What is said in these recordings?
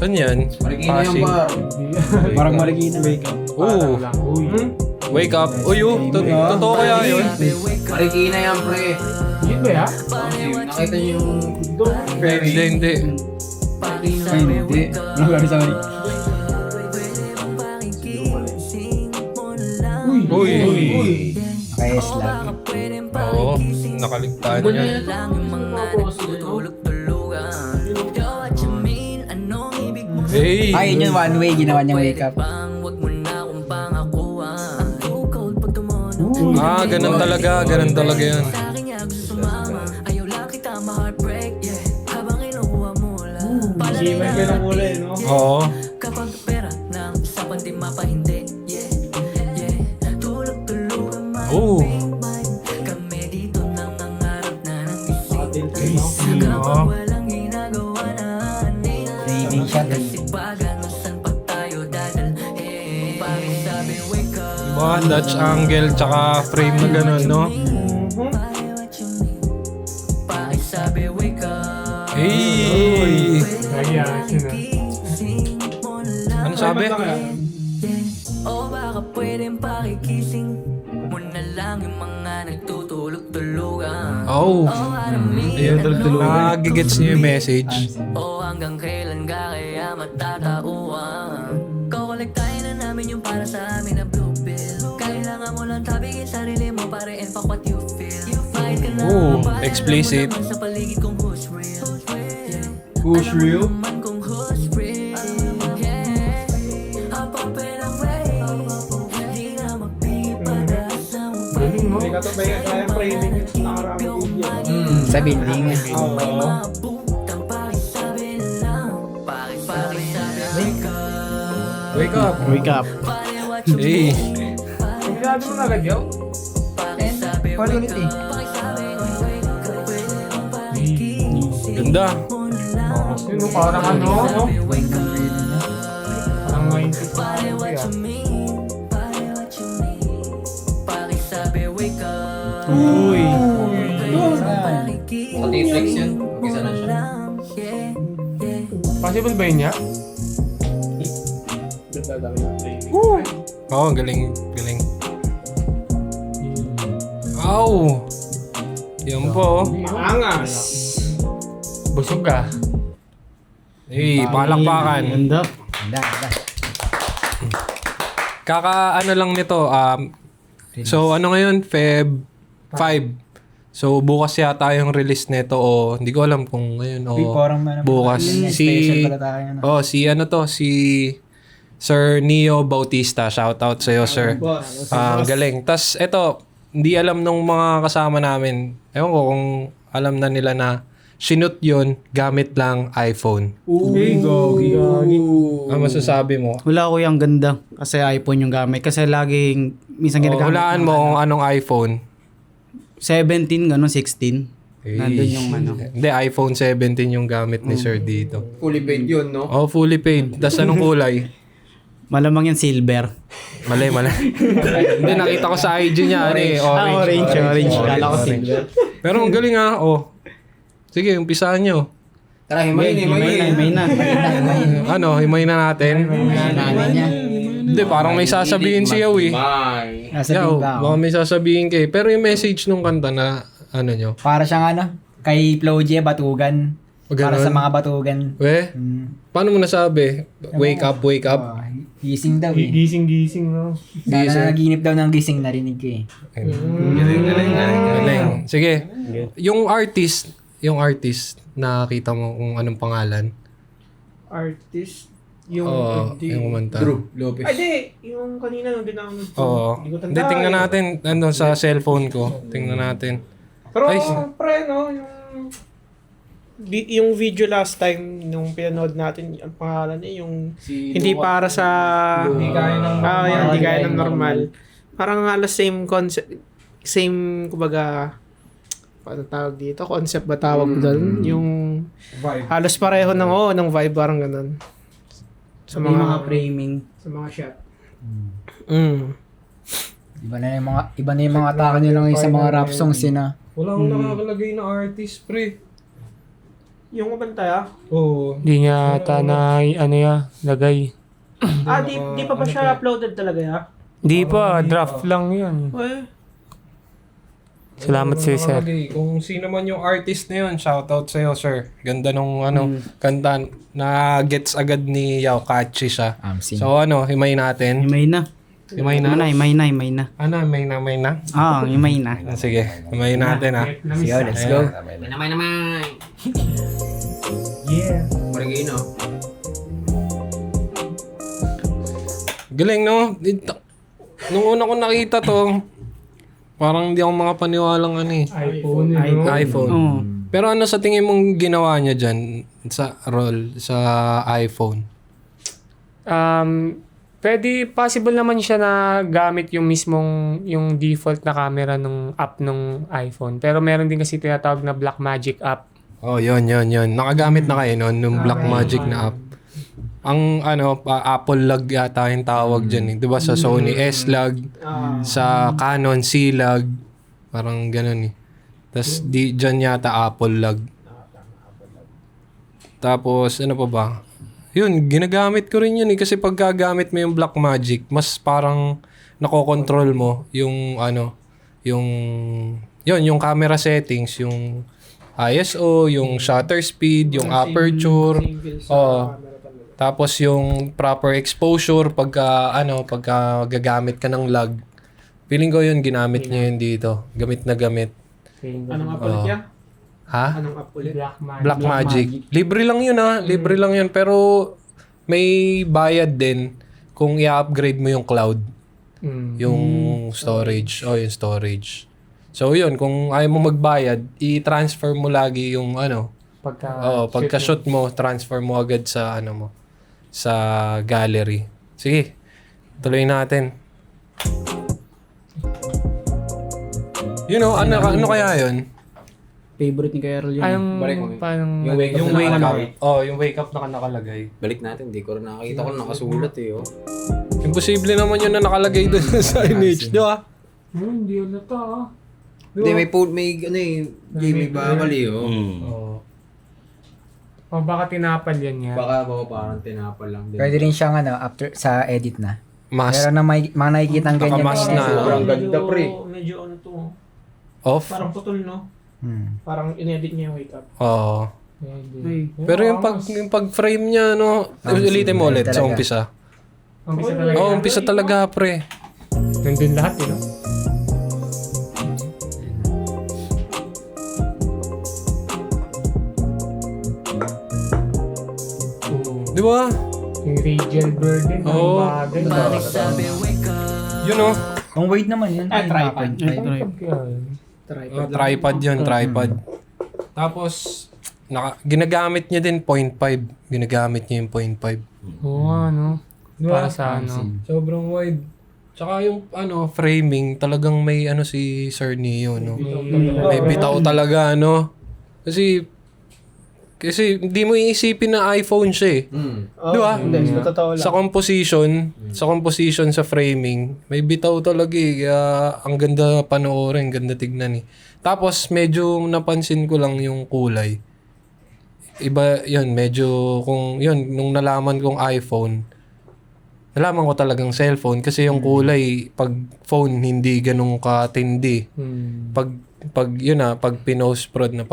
Saan yan? Marikina yung bar. Parang Marikina. Oo. Wake up. Uy, totoo kaya yun? Marikina yan, pre. Yun ba ya? Nakita niyo yung... Hindi. Ay, hindi. Sorry. Uy. Kayes lang. Oo, nakaligtaan yan. Hey! Ay, yun yung one way. Ginawa niyang wake up. Ganun talaga yan. Isipan ka ng kulay, no? Oo. Kapag pera ng isa pang mapa hindi. Tulog-tulugan Oo. kami dito nang nangarap na Atin Oo. walang ginagawa na Training shot. Bagan saan pa tayo dadalhin. Pakisabi wake up. Diba? Dutch angle tsaka frame na ganun, no? Pakisabi wake up. Hey! Nag-i-action na. Ano sabi? O baka pwedeng pakikising mo na lang yung mga nagtutulog-tulugan. Oh. Ayun, nagigets niyo yung message. O hanggang kailan ka kaya matatauan. Kukolektahin na namin yung para sa amin na blue pill. Kailangan mo lang tabigin sarili mo para and fuck what you feel. Fight ka na Oh, para explicit. naman sa paligid kong who's real. Who's real? Man kung who's real. Up up and away. Di na magpipada sa Galing, no? May katabayan tayong framing yung nakarami video. Sa building. mabutang pakisabi lang. Pakisabi wake up. Wake up. Wake up. Hey! Pinado mo na agad yun? Paul ulit eh. Ganda. Yun, no? Parang ano, no? Parang 90s na ano kaya. Uy. Multiplex yun. Mag-isa na siya. Possible ba yun niya? Ganda dami ng training. Oo, galing. Ow! Yan po. Angas! Busog ka. Hey, palakpakan. Ganda. Ganda. Ano lang nito, so ano ngayon, Feb 5. So bukas yata yung release nito o hindi ko alam kung ngayon o bukas. Si ano to, si Sir Neo Bautista. Shoutout sa iyo, sir. Galing. Tas eto, hindi alam nung mga kasama namin. Ewan ko kung alam na nila na sinut yun gamit lang iPhone. Ano masasabi mo? Wala ko yung ganda kasi iPhone yung gamit. Kasi laging, minsan ginagamit. Hulaan mo kung anong iPhone. 17, gano'n, 16. Nandun yung ano. Hindi, iPhone 17 yung gamit ni Sir dito. Fully paid yun, no? Oh, fully paid. Tas anong kulay? Malamang yung silver. Mali. Hindi, nakita ko sa IG niya. Orange. Kala ko silver. Pero ang galing oh. Sige, umpisahan nyo. Tara, himayin. May na. Himay na natin. Nanay niya. Hindi, parang may sasabihin si Yaw eh. Bye. Nasa Yaw, bigla ako. baka may sasabihin kayo. Pero yung message nung kanta na ano nyo. Para siyang ano, kay Flo G, batugan. O, Para ganun? sa mga batugan. We, paano mo nasabi? Wake up. Oh, gising daw eh. Gising, no? Sana naginip daw ng gising, narinig ko eh. Galing. Sige. Yung artist, nakita mo kung anong pangalan? Artist. Yung... Oo, yung kumanta. Drew Lopez. Ay, di. Yung kanina nung dinownload ko. Oo. Hindi ko tanda. Hindi, tingnan natin. Ano, sa cellphone ko. Tingnan natin. Pero, Ay, pre, no? Yung video last time nung pinanood natin, ang pangalan niya, yung hindi para sa... Hindi kaya ng normal. yan, hindi kaya ng normal. Parang halos same concept, same, kumbaga, paano tawag dito? Concept ba tawag doon? Yung Vibe. halos pareho ng vibe, parang ganun. Sa May mga mga framing. sa mga shot. Iba na yung mga atake nila ngayon sa mga rap songs na. Wala akong nakakalagay na artist, pre. Yung pantay Oo. Hindi niya ata na, lagay. di pa ba siya uploaded talaga Hindi pa, draft lang yun. Salamat sa'yo, sir. Nakalagay. Kung sino man yung artist na yun, shoutout sa'yo, sir. Ganda nung kanta na gets agad ni Yao, catchy siya. So himay natin. Himay na. Himay na. Himay na. Ano, may na? Himay na. Sige, himay natin Yo, let's go. Naman. Yeah. Marigino. Galing, no? Nung una ko nakita to, parang hindi ako makapaniwalang iPhone. Oo. Pero ano sa tingin mong ginawa niya dyan sa iPhone? Pwede, possible naman siya na gamit yung default na camera ng app ng iPhone. Pero meron din kasi tinatawag na Blackmagic app. Oh, yun. Nakagamit na kayo nun, nung Blackmagic na app. Ang Apple lag yata yung tawag dyan. 'Di ba sa Sony S lag, sa Canon C lag, parang ganoon eh. Tapos dyan yata Apple lag. Tapos ano pa ba? Yun, ginagamit ko rin yun eh. Kasi pag gagamit mo yung Blackmagic, mas parang nakokontrol mo yung yung camera settings, yung ISO, yung shutter speed, yung aperture. Tapos yung proper exposure pagka gagamit ka ng lag. Feeling ko yun ginamit niya yun dito. Gamit na gamit. Anong app ulit yan? Ha? Anong app ulit? Blackmagic. Libre lang yun Libre lang yun. Pero may bayad din kung i-upgrade mo yung cloud. Yung storage. Yung storage. So yun, kung ayaw mo magbayad, i-transfer mo lagi yung pagka-shoot mo, transfer mo agad sa sa gallery. Sige, tuloy natin. Ano kaya yun? Favorite ni Carol yun. Parang Yung wake up. Yung wake up na nakalagay. Balik natin, di ko rin nakakita ko nakasulat Imposible naman yun na nakalagay doon sa signage, di ba? Hindi na to. Hindi, may bawal Baka tinapal yan yan. Baka parang tinapal lang din. Pwede rin siyang after sa edit na. Mas Meron na mga nakikita ang ganyan. Nakamas na. Sobrang ganda, pre. Medyo off? parang putol, no? Parang in-edit niya yung wake up. Oo. Pero yung pag-frame niya, ulitin mo ulit sa umpisa. Umpisa talaga. Umpisa talaga, pre. Nandun lahat, no? Di ba? Yung radial blur din. Oo. Bagay. Panic sabi, wake up. Yun Ang weight naman yun. Tripod. tripod yun, tripod. Tapos, ginagamit niya din 0.5. Ginagamit niya yung 0.5. Oo, Diba? Para sa Sobrang wide. Tsaka yung framing, talagang may si Sir Neo, no? May bitaw talaga, Kasi hindi mo iisipin na iPhone siya eh. Di ba? Totoo lang. Sa composition, sa framing, may bitaw talaga eh. Kaya ang ganda panoorin, ganda tignan eh. Tapos medyo napansin ko lang yung kulay. Iba yun, medyo nung nalaman kong iPhone, nalaman ko talagang cellphone kasi yung kulay, pag phone, hindi ganun katindi. Pag pinost prod na,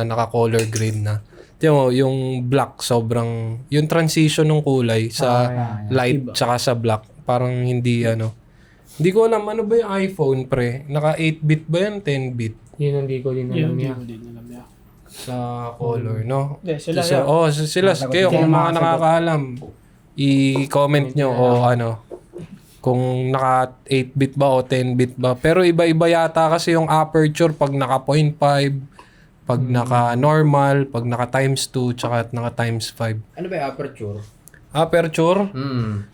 naka-color grade na. Yung black, yung transition ng kulay sa light tsaka sa black, parang hindi Hindi ko alam, ano ba yung iPhone, pre? Naka 8-bit ba yan? 10-bit? Yun, hindi ko din alam niya. Sa color, no? Sila. Sila. Kayo, kung mga nakakaalam, i-comment nyo kung naka 8-bit ba o 10-bit ba. Pero iba-iba yata kasi yung aperture pag naka 0.5, pag naka normal, pag naka times 2, tsaka naka times 5. Ano ba yung aperture? Aperture?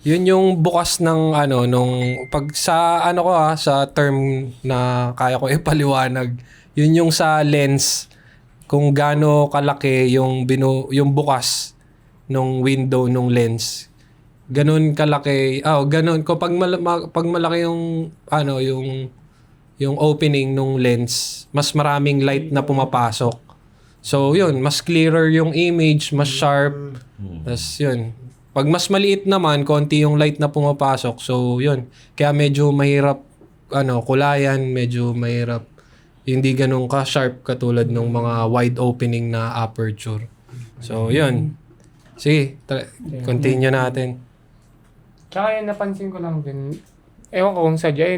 Yun yung bukas ng pag sa sa term na kaya ko ipaliwanag. Yun yung sa lens kung gaano kalaki yung bukas nung window nung lens. Ganun kalaki. Ganun ko pag malaki yung yung opening nung lens, mas maraming light na pumapasok. So, yun, mas clearer yung image, mas sharp. Tapos, yun. Pag mas maliit naman, konti yung light na pumapasok. So, yun. Kaya medyo mahirap, kulayan, medyo mahirap. Hindi ganun ka-sharp katulad ng mga wide opening na aperture. So, yun. Sige, continue natin. Tsaka yun, napansin ko lang din. Ewan ko kung sadya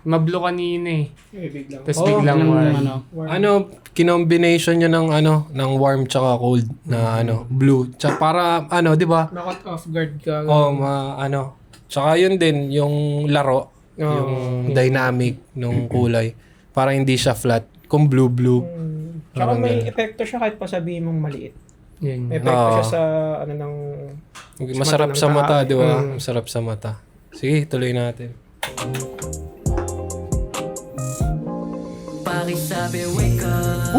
mablo kanina eh. Biglang. Tapos biglang warm. Kinombination niya ng warm tsaka cold na blue. Tsaka para di ba? Nakot off guard ka. Tsaka yun din yung laro, yung dynamic ng kulay. Para hindi siya flat. Kung blue. Tsaka may epekto siya kahit pa sabihin mong maliit. Yun. May epekto siya sa Masarap sa mata, di ba? Mm. Masarap sa mata. Sige, tuloy natin. Pakisabi, wake up.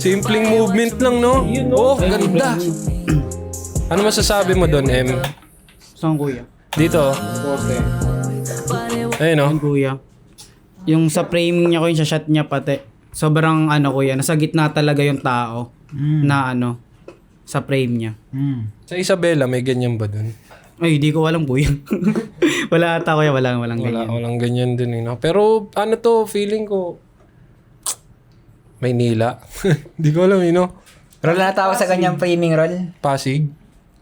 Simpleng movement lang, no? Ganda. Ano masasabi mo doon, Em? Saan kuya? Dito. Ayun, no? Saan kuya? Yung sa framing niya ko yung sa shot niya pati. Sobrang kuya, nasa gitna talaga yung tao na sa frame niya. Sa Isabela, may ganyan ba doon? Ay, di ko alam kuya. Wala ata kuya, walang ganyan. Walang ganyan din, no? Pero, feeling ko, Maynila. Di ko alam, Roll na tawag sa ganyang framing roll. Pasig.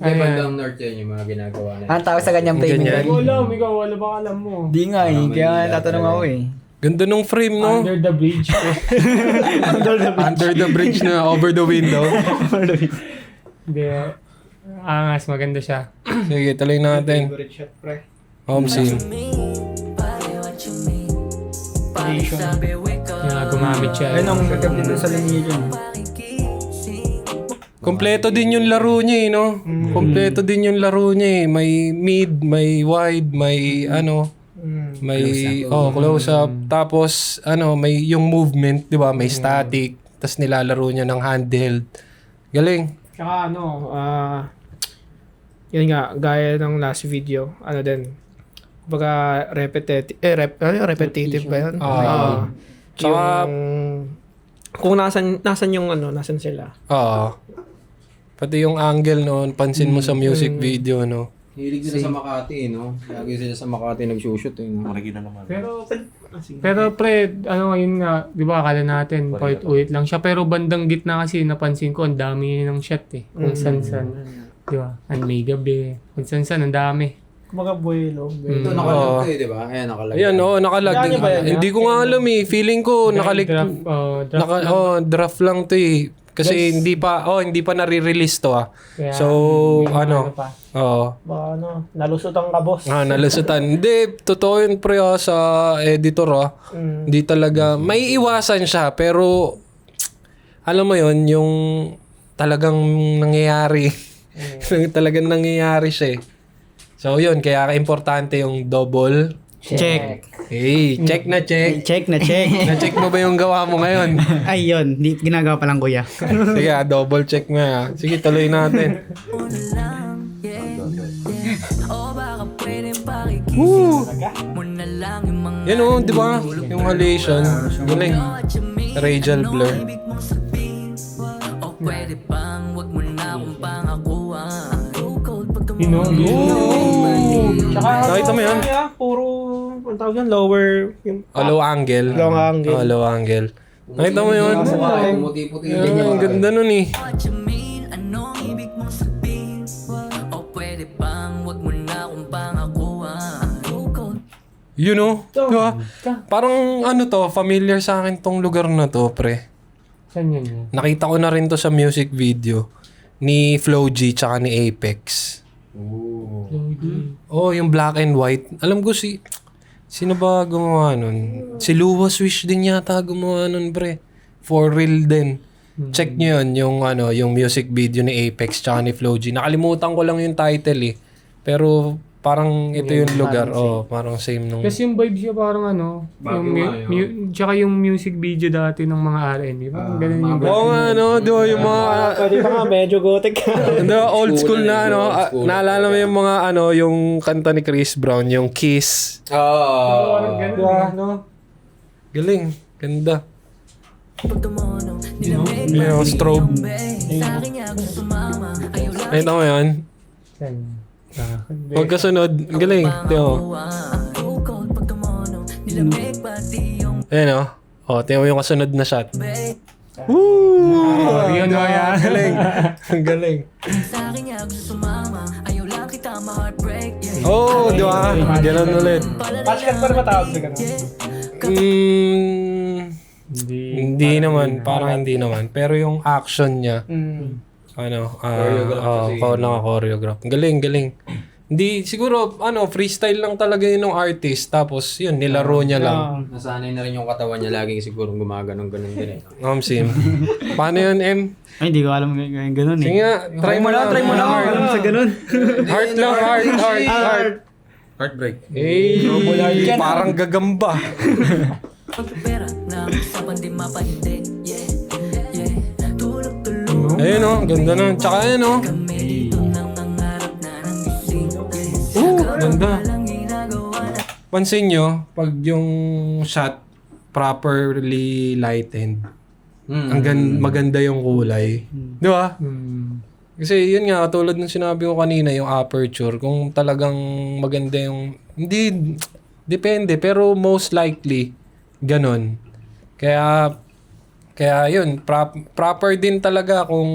Hindi bandang north yan yung mga ginagawa na. Ang tawag sa ganyang framing Ganyan. roll. Ikaw wala ba alam mo? Di nga eh, kaya tatanong ako eh. Ganda nung frame, no? Under the bridge. Under the bridge na over the window. Hindi. Angas, maganda siya. Sige, tuloy natin. favorite shot, pre. Home scene. Pakisabi, wake up. Yung gumamit siya. Ayun ang maganda dito sa linya. Kompleto din yung laro niya, no? Kompleto din yung laro niya, eh. May mid, may wide, may may close up. Tapos may yung movement, 'di ba? May static, tapos nilalaro niya ng handheld. Galing. Tsaka yun nga, gaya ng last video, din, kumbaga repetitive ba yun? Tsaka kung nasan yung nasan sila. pati yung angle noon, pansin mo sa music video, no? Hilig sila sa Makati, no? Lagi sila sa Makati nagsushoot, no? Pero pre, yun nga, di ba akala natin, point lang siya. Pero bandang gitna kasi napansin ko, ang dami ng shot eh. Kung san-san. Di ba? Ang may gabi. Kung san-san, ang dami. Kumbaga buwelo. Ito nakalag di ba? Ayan, nakalag. Ayan, nakalag. Gano'n ba yan? Hindi ko nga alam eh. Feeling ko draft lang to eh. Kasi hindi pa nare-release to ah. Kaya, So, pa. Baka nalusutan ka, boss. Nalusutan. Hindi, totoo yun pre sa editor Hindi talaga, may iwasan siya pero alam mo yun, yung talagang nangyayari. Talagang nangyayari siya eh. So yun, kaya importante yung double Check. Hey, check na check. Check na check. Na-check mo ba yung gawa mo ngayon? Ay, yun. Ginagawa pa lang kuya. Sige, double check mo. Sige, tuloy natin. Woo! Yan di ba? Yung halation. Galing. Radial blur. Pwede bang wag mo na akong pangakuan. Tsaka Nakita mo yan? Puro, ang tawag yan, lower. Low angle. Low angle. Low angle. Nakita mo yun? Pumuti-puti. Ang ganda nun eh. What you mean? Anong ibig mong sabihin? O pwede bang wag mo na akong pangakuan. You know? Diba? Parang familiar sa akin tong lugar na to, pre. Saan yun? Nakita ko na rin to sa music video ni Flo G tsaka ni Apex. Yung black and white. Alam ko sino ba gumawa nun? Si Luwa Swish din yata gumawa nun, pre. For real din. Check nyo yun, yung music video ni Apex tsaka ni Flo G. Nakalimutan ko lang yung title eh. Pero parang ito yung lugar. Parang same nung... Kasi yung vibe siya parang tsaka yung music video dati ng mga R&B. Parang ganun yung vibe. Oo nga, di ba yung mga... Pwede pa nga, medyo gothic. Hindi, old school na, naalala mo yung mga, yung kanta ni Chris Brown, yung Kiss. Parang ganun. Galing. Ganda. pag tumuno, nilamig Yung strobe. sa akin niya gusto sumama. Ayaw lang Nakita mo yun? Yan. Huwag kasunod. Ang galing. Tiyo mo. ang bukod pag tumuno, nilamig pati yung Ayan o. O, tiyo mo yung kasunod na shot. babe. Oh, yun o yan. Galing. Ang galing. Sa akin niya gusto sumama. Ayaw lang kita ma-heartbreak. Yeah. Oh, di ba? Ganun ulit. Patchcat pa rin matawag sa ganun. Hindi naman. Parang hindi naman. Pero yung action niya, naka-choreograph. Galing, galing. Hindi, siguro, freestyle lang talaga yun ng artist. Tapos, yun, nilaro niya lang. Nasanay na rin yung katawan niya laging siguro gumaganong ganun din eh. Sim. Paano yun, M? Ay, hindi ko alam ganun Sige eh. nga, try mo lang. Alam sa ganun. Heart lang, heart. Heartbreak. Parang gagamba. Pagpapera na usapan di mapahindi. Yeah, yeah. Tulog-tulog Ayun o, ganda na. Tsaka ayun o. kami dito nang nangarap na ng gising. Ganda. Walang ginagawa na Pansin nyo, pag yung shot properly lightened, maganda yung kulay. Di ba? Kasi yun nga, tulad ng sinabi ko kanina, yung aperture, kung talagang maganda yung... Hindi, depende, pero most likely, ganun. Kaya yun, proper din talaga kung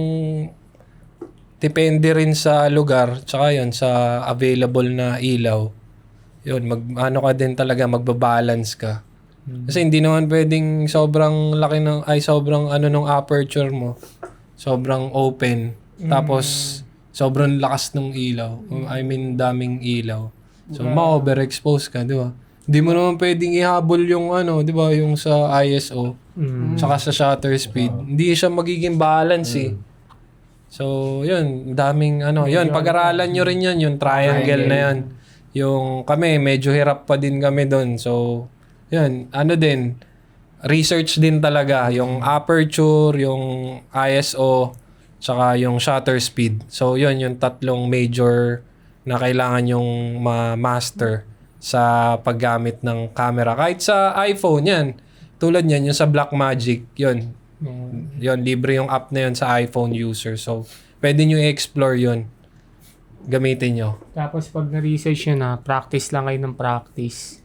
depende rin sa lugar, tsaka yun, sa available na ilaw. Yun, ka din talaga, magbabalance ka. Kasi hindi naman pwedeng sobrang laki sobrang nung aperture mo. Sobrang open. Tapos, sobrang lakas ng ilaw. I mean, daming ilaw. So, ma-overexpose ka, di ba? Hindi mo naman pwedeng ihabol yung di ba, yung sa ISO. Saka sa shutter speed. Hindi siya magiging balance eh. So, yun, daming yun, pag-aralan nyo rin yan, yung triangle na yan. Yung kami, medyo hirap pa din kami doon. So, yun, din, research din talaga. Yung aperture, yung ISO, tsaka yung shutter speed. So, yun, yung tatlong major na kailangan yung ma-master sa paggamit ng camera. Kahit sa iPhone, yan. Tulad yan, yung sa Blackmagic, yun. Yun, libre yung app na yun sa iPhone user. So, pwede nyo i-explore yun. Gamitin nyo. Tapos pag na-research nyo na, practice lang kayo ng practice.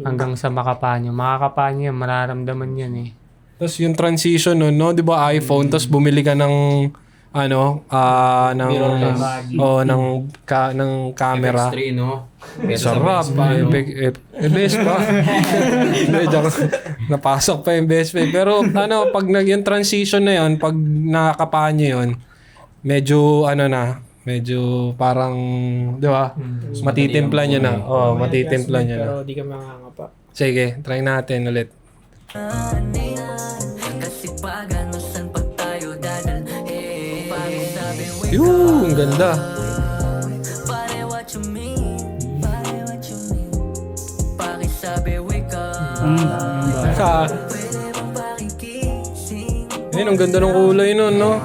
Hanggang sa makapa nyo. Makakapa nyo yan, mararamdaman yan eh. Tapos yung transition nun, no? Di ba iPhone, tapos bumili ka ng ng camera. FX3, no? Sarap. Best pa. Napasok pa yung best pa. Pero pag yung transition na yun, pag nakakapaan nyo yun, medyo medyo parang, di ba? Matitimpla nyo na. Matitimpla nyo na. Pero di ka mangangapa. Sige, try natin ulit. kasi pag saan pag tayo dadalhin. Pakisabi wake Yung ganda. Pare what you mean. Pare what you mean. Pakisabi wake up. Pwede bang pakigising? Ayun, ang ganda ng kulay nun, no?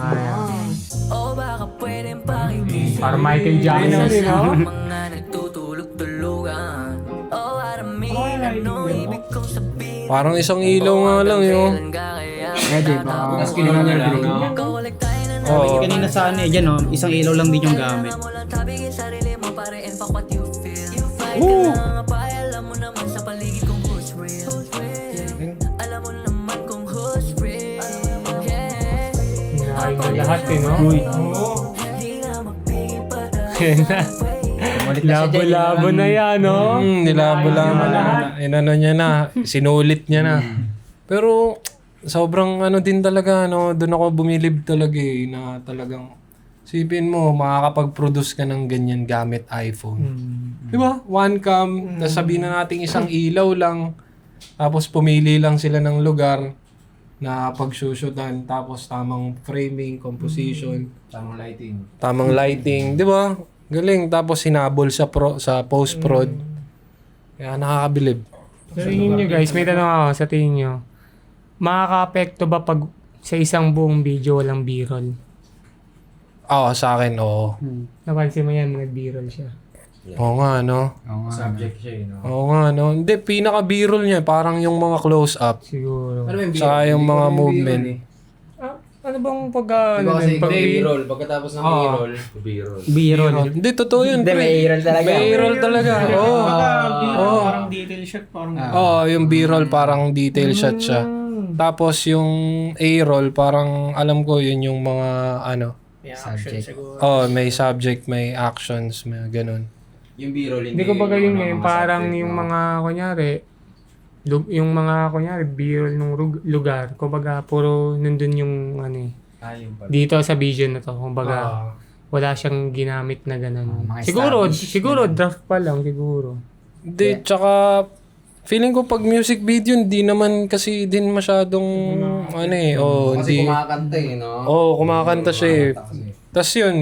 O baka pwedeng pakigising. Para Michael Jackson, no? Mga nagtutulog-tulugan. O aramihan ano ibig kong sabihin. Parang isang ilaw nga lang, yun. Tapos kinuha niya lang, no? Oo. Kanina sa dyan isang ilaw lang din yung gamit. Ay, lahat eh, no? Labo-labo na yan, no? Nilabo-labo na. Niya na. Sinulit niya na. Pero, sobrang din talaga, doon ako bumilib talaga na talagang, sipin mo, makakapag-produce ka ng ganyan gamit iPhone. Di ba? One cam, tapos sabihin na natin isang ilaw lang, tapos pumili lang sila ng lugar na pagsusutan, tapos tamang framing, composition, tamang lighting, di ba? Galing. Tapos hinabol sa post-prod. Kaya nakakabilib. Sa tingin nyo guys, may tanong ako sa tingin nyo. Makaka-apekto ba pag sa isang buong video walang b-roll? Oo, sa akin, oo. Napansin mo yan, nag-b-roll siya. Oo nga, no? Subject siya, no? Oo nga, no? Hindi, pinaka-B-roll niya, parang yung mga close-up. Siguro. Ano ba yung Saka yung mga movement. Ano bang pag... Di ba kasi pag B-roll, pagkatapos ng A-roll, B-roll. B-roll. Hindi, totoo yun. Hindi, may A-roll talaga. May A-roll talaga. Oo. Parang detail shot, parang... Oo, yung B-roll parang detail shot siya. Tapos yung A-roll, parang alam ko yun yung mga ano. May action siguro. Oh, may subject, may actions, may ganun. Yung B-roll, Hindi ko baga yun mga parang subject, yung no? mga kunyari, yung mga kunyari, B-roll ng lugar, kumbaga puro nandun yung ano eh. Yung pala. Dito sa vision na to, kumbaga wala siyang ginamit na ganun. mga Siguro, established siguro draft pa lang siguro. Hindi, tsaka feeling ko pag music video, hindi naman kasi din masyadong ano eh. Oh, Kasi hindi. kumakanta eh, no? Oo, kumakanta siya eh. Kumakanta kasi. Tapos yun,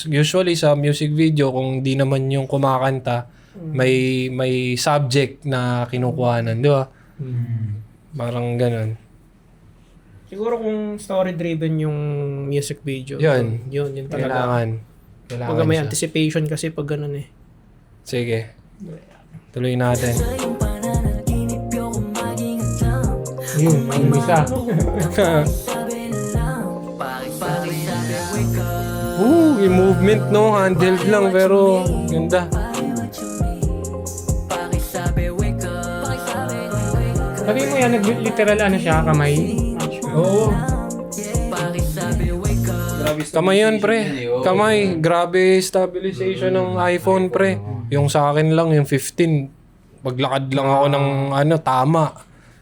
usually sa music video, kung di naman yung kumakanta, may subject na kinukuhanan, di ba? Parang ganun. Siguro kung story-driven yung music video. Yun. Yun talaga. Kailangan Pag may siya. anticipation kasi pag ganun eh. Sige. Tuloy natin. Sa iyong pananaginip Yoko maging hadlang Yun, yung isa. Sabi na lang Pakisabi wake up Yung movement no, handled lang pero ganda. Pakisabi wake up Pakisabi wake up Sabi mo yan, literal ano siya, kamay? Oo. Pakisabi wake up Grabe Kamay yan, pre. stabilization yan eh, oh. Kamay. Grabe stabilization ng iPhone, pre. Yung sa akin lang, yung 15. Maglakad lang ako ng tama.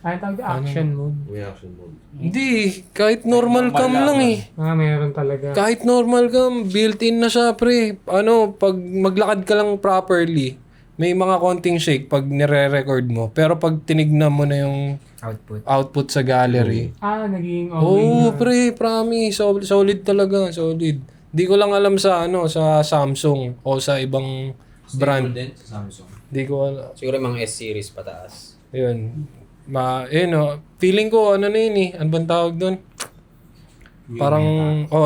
Ay, tawag action mode. Reaction mode. Hindi, kahit normal cam lang eh. Meron talaga. Kahit normal cam, built-in na siya, pre. Pag maglakad ka lang properly, may mga konting shake pag nire-record mo. Pero pag tinignan mo na yung output sa gallery, Naging okay oh, na. pre, promise. Solid talaga, solid. Di ko lang alam sa sa Samsung o sa ibang brand. Stable din sa Samsung. Di ko alam. Siguro yung mga S-series pataas. Ayun. Feeling ko na yun eh. Ano bang tawag doon? Parang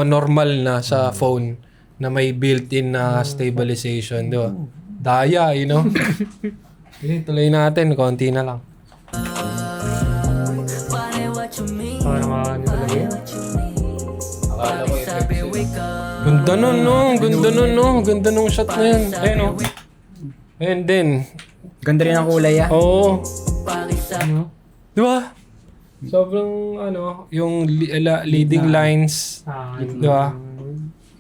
normal na sa phone na may built-in na stabilization, di ba? Daya, Okay, tuloy natin. Konti na lang. Parang ano talaga yun. Akala ko effects eh. Ganda nun, no? Ganda nun, no? Ganda nung shot na yun. Ayun, no? Ayun din. Ganda rin ang kulay ah. Oo. Ano? Di ba? Sobrang, yung leading lines. Di ba?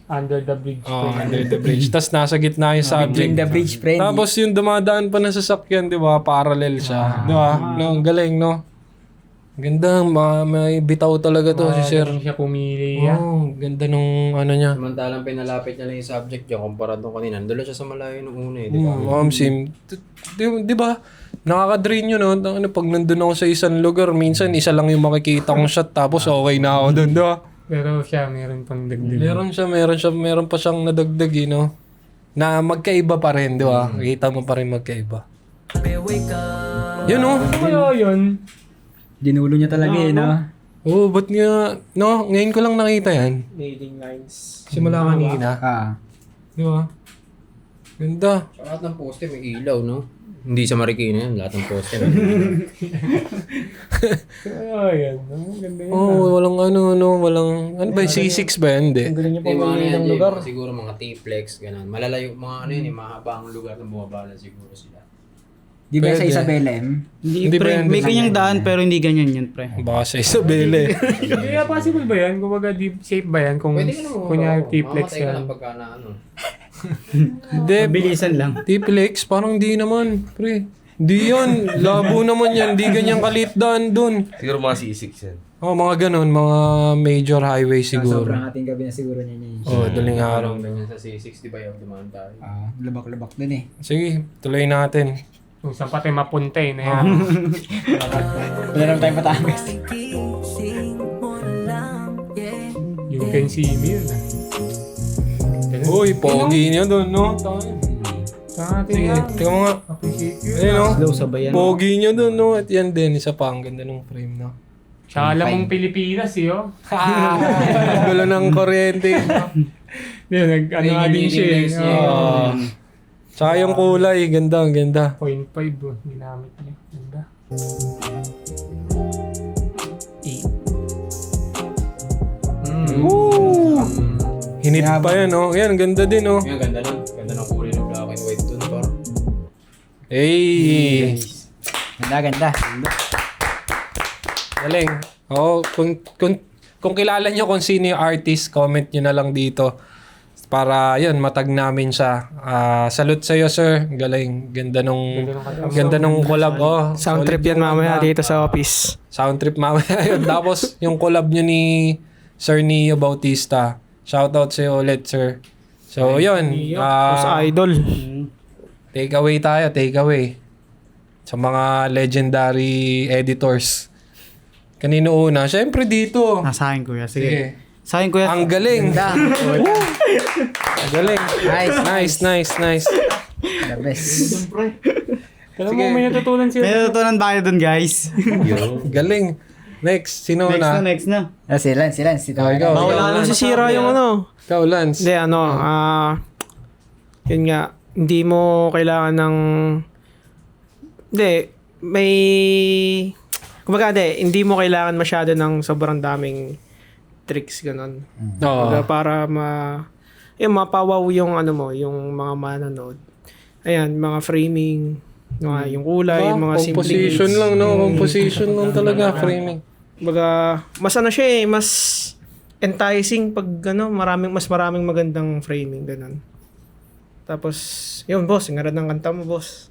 Under the bridge. Oh, under the bridge. Tapos nasa gitna yung subject. In the bridge, friend. Tapos yung dumadaan pa na sasakyan, di ba? Parallel siya. Di ba? No, ang galing, no? Ganda, may bitaw talaga to si Sir. Siya pumili. Oh, ganda nung niya. Samantalang pinalapit niya lang yung subject niya kumpara doon kanina. Nandun lang siya sa malayo nung una eh, di ba? Sim. Di ba? Nakaka-drain yun, no? Pag nandun ako sa isang lugar, minsan isa lang yung makikita kong shot tapos okay na ako doon, di ba? Pero siya, meron pang dagdag. Meron pa siyang nadagdag, no? Na magkaiba pa rin, di ba? Kita mo pa rin magkaiba. Yun, no? Ano kaya yun? Dinulo niya talaga eh, no? Oo, ba't nga, no? Ngayon ko lang nakita yan. Leading lines. Simula kanina. Di ba? Ganda. Sa lahat ng poste may ilaw, no? Hindi sa Marikina yan, lahat ng poste. Yan. Ganda yun. Walang walang ba, C6 ba yan? Hindi. Galing niya Hindi, mga ano pumili yan, ng Jay, lugar. siguro mga T-Flex, ganun. Malalayo, mga yun, mahaba ang lugar na bumabala siguro sila. Di ba sa Pwede. Isabela M? Hindi, Hindi ba pre. yan? May kanyang daan pero hindi ganyan yan, pre. Baka sa Isabela eh. Kaya possible ba yan? Kumbaga, safe ba yan? Kung Pwede ka naman kunyari T-Flex mamamatay ka yan. lang pagka na ano. Hindi. Bilisan lang. T-Flex, parang di naman, pre. Di yan. Labo naman yan. Di ganyan kalit daan dun. Siguro mga C6 yan. Mga ganun. Mga major highway siguro. Sobrang ating gabi na siguro niya niya. Daling araw. Ganyan sa C60 ba yung dumaan tayo? Lubak-lubak dun eh. Sige, tuloy natin. Kung saan pa tayo mapunta na yan. Wala naman tayong Batangas. You can see me yun. Uy, pogi niya dun, no? Sa atin Sige, lang. tingnan mo nga. Appreciate you. Ayun, no? Slow sabayan. Pogi niya dun, no? At yan din, isa pa. Ang ganda ng frame, no? Tsaka alam mong Pilipinas, yo. Ang gulo ng kuryente. Ano nga din siya. Leading lines niya. Tsaka yung kulay, ganda, ang ganda. 0.5 bro, ginamit niya. Ganda. Hinit pa yan, oh. Yan, ganda din, oh. Yung ganda nun. Ganda ng kulay ng black and white dun, par. Hey! Ganda. Galing. Oo, kung kilala nyo kung sino yung artist, comment nyo na lang dito. Para, yun, matag namin siya. Salute sa'yo, sir. Galing. Ganda nung collab. Oh, Sound trip yan mamaya dito sa office. Sound trip mamaya yun. Tapos, yung collab nyo ni Sir Neo Bautista. Shoutout sa'yo ulit, sir. So, yun. Sa idol. Take away tayo, take away. Sa mga legendary editors. Kanino una? Siyempre dito. Sa akin, kuya. Sige. Sige. Sa akin, kuya. Ang galing. Ang galing. Nice. The best. Alam mo, may natutunan siya. May natutunan ba kayo dun, guys? Galing. Next, sino na? Next na. Si Lance. Ikaw. Wala nang sisira yung ano. Ikaw, Lance. Hindi, yun nga, hindi mo kailangan ng, hindi mo kailangan masyado ng sobrang daming tricks, ganun. Oo. Para mapawaw yung yung mga manonood. Ayan, mga framing, yung kulay, yung mga simple. Composition lang, no? Composition lang talaga, framing. Mas mas enticing pag mas maraming magandang framing, ganun. Tapos, yun, boss, ang ganda ng kanta mo, boss.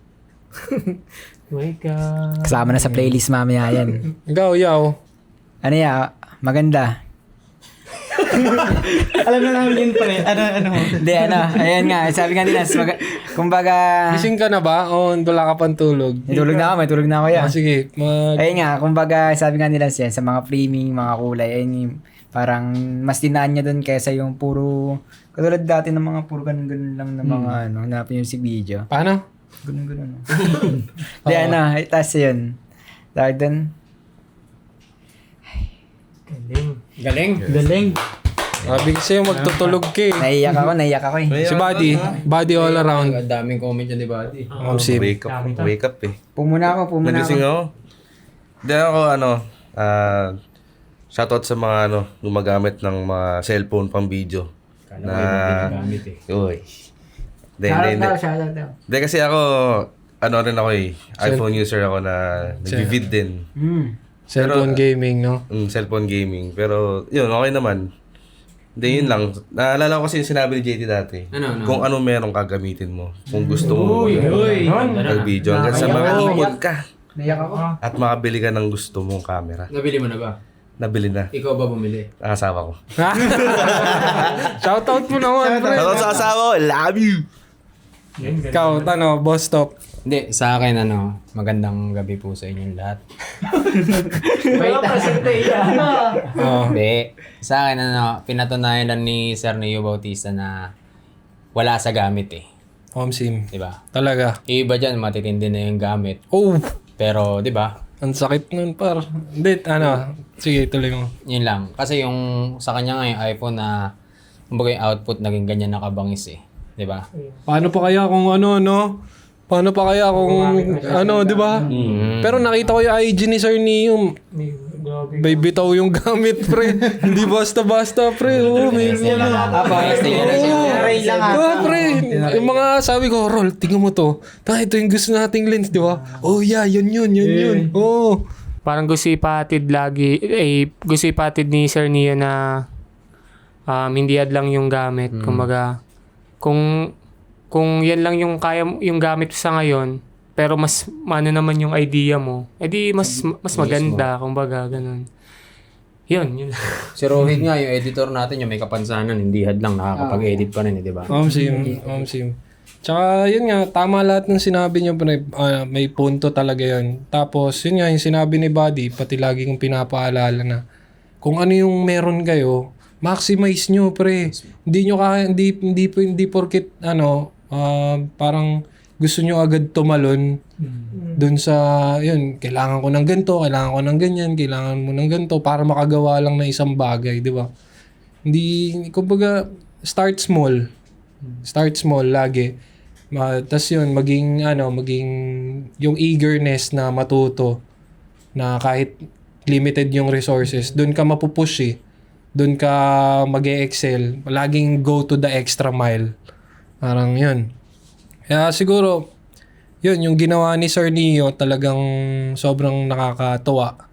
Wake up. Kasama na sa playlist mamaya yan. Ikaw, yaw. Ano yan? Maganda. Alam na namin yun pa rin. Ano? Hindi, ayan nga. Sabi nga nila, kumbaga... Gising ka na ba? O wala ka pang tulog? May tulog na ako yan. Sige. Ayun nga, kumbaga, sabi nga nila siya, sa mga framing, mga kulay, ayun yung parang mas dinaan niya doon kaysa yung puro, katulad dati ng mga puro ganun-ganun lang na mga hanapin yung si video. Paano? Ganun-ganun. Hindi, taas yun. Dahil doon, Galing. Sabi ko sa'yo, magtutulog ka eh. naiyak ako eh. Si Buddy all around. Ang daming comment yan ni Buddy. Sim. Wake up eh. Pumuna ako. Nagising ako. Hindi ako shoutout sa mga gumagamit ng mga cellphone pang video. Kala ko yung ginagamit eh. Uy. Hindi kasi ako, rin ako eh. iPhone user ako na nag-vid din. Cellphone gaming, no? Cellphone gaming. Pero, yun, okay naman. Hindi, yun lang. Naalala ko kasi yung sinabi ni JT dati. Ano? Kung ano merong kagamitin mo. Kung gusto mo mag-video. Hanggang sa makaipon ka. Naiyak ako. At makabili ka ng gusto mong camera. Nabili mo na ba? Nabili na. Ikaw ba bumili? Ang asawa ko. Shoutout mo naman, pre. Shoutout sa asawa ko. Love you! Ikaw, boss top. Hindi, sa akin magandang gabi po sa inyong lahat. Hindi, sa akin pinatunayan lang ni Sir Neo Bautista na wala sa gamit eh. Sim. Diba? Talaga. Iba dyan, matitindi na yung gamit. Oh! Pero, diba? Ang sakit nun, par. Hindi, sige, tuloy mo. Yun lang. Kasi yung sa kanya nga yung iPhone na kumbaga yung output naging ganyan nakabangis eh. Diba? Paano pa kaya kung Paano pa kaya kung di ba? Pero nakita ko yung IG ni Sir Neo. May bitaw yung gamit, pre. Hindi basta-basta, pre. May pre. Yung mga sabi ko, Rol, tingnan mo to. Ito yung gusto nating lens, di ba? Oh yeah, yun. Oh. Parang gusto ipatid ni Sir Neo na hindi lang yung gamit. Kumbaga, kung yan lang yung kaya yung gamit sa ngayon, pero mas naman yung idea mo, edi mas maganda, kumbaga ganun. Yun. Si Rohit nga, yung editor natin, yung may kapansanan, hindi hadlang nakakapag-edit pa rin, di ba? Sim. Tsaka yun nga, tama lahat ng sinabi niyo, may punto talaga yun. Tapos yun nga, yung sinabi ni Buddy, pati lagi kong pinapaalala na kung ano yung meron kayo, maximize nyo, pre. Hindi nyo kaya, hindi porket parang gusto nyo agad tumalon dun sa, yun, kailangan ko ng ganito, kailangan ko ng ganyan, kailangan mo ng ganito para makagawa lang ng isang bagay, di ba? Hindi, kumbaga, start small lagi. Tapos yun, maging yung eagerness na matuto na kahit limited yung resources, doon ka mapupush eh. Doon ka mag-e-excel. Laging go to the extra mile. Parang yun. Kaya siguro, yun, yung ginawa ni Sir Neo talagang sobrang nakakatuwa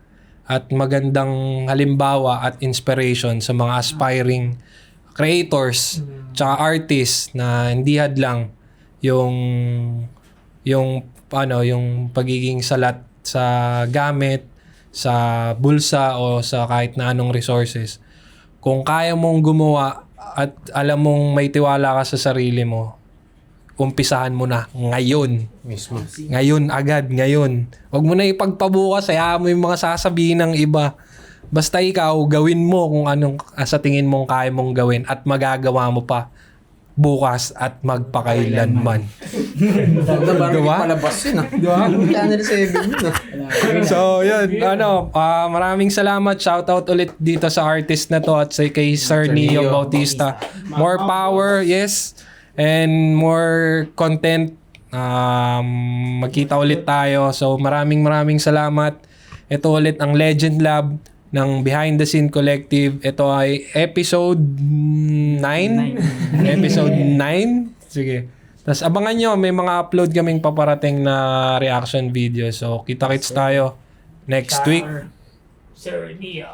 at magandang halimbawa at inspiration sa mga aspiring creators tsaka artists na hindi hadlang yung pagiging salat sa gamit, sa bulsa o sa kahit na anong resources. Kung kaya mong gumawa at alam mong may tiwala ka sa sarili mo, umpisahan mo na ngayon. Mismo. Ngayon agad, ngayon. Huwag mo na ipagpabukas, hayaan mo yung mga sasabihin ng iba. Basta ikaw, gawin mo kung anong sa tingin mong kaya mong gawin at magagawa mo pa bukas at magpakailanman. Diba? Palabas yun ah. Channel 7 yun ah. So, yun. Maraming salamat. Shoutout ulit dito sa artist na to at kay Sir Neo Bautista. More power, yes. And more content. Magkita ulit tayo. So, maraming salamat. Ito ulit ang Legend Lab ng Behind the Scene Collective. Ito ay episode 9. Episode 9. Sige. Tapos abangan nyo, may mga upload kaming paparating na reaction video. So, kita-kits tayo next week. Sir Neo.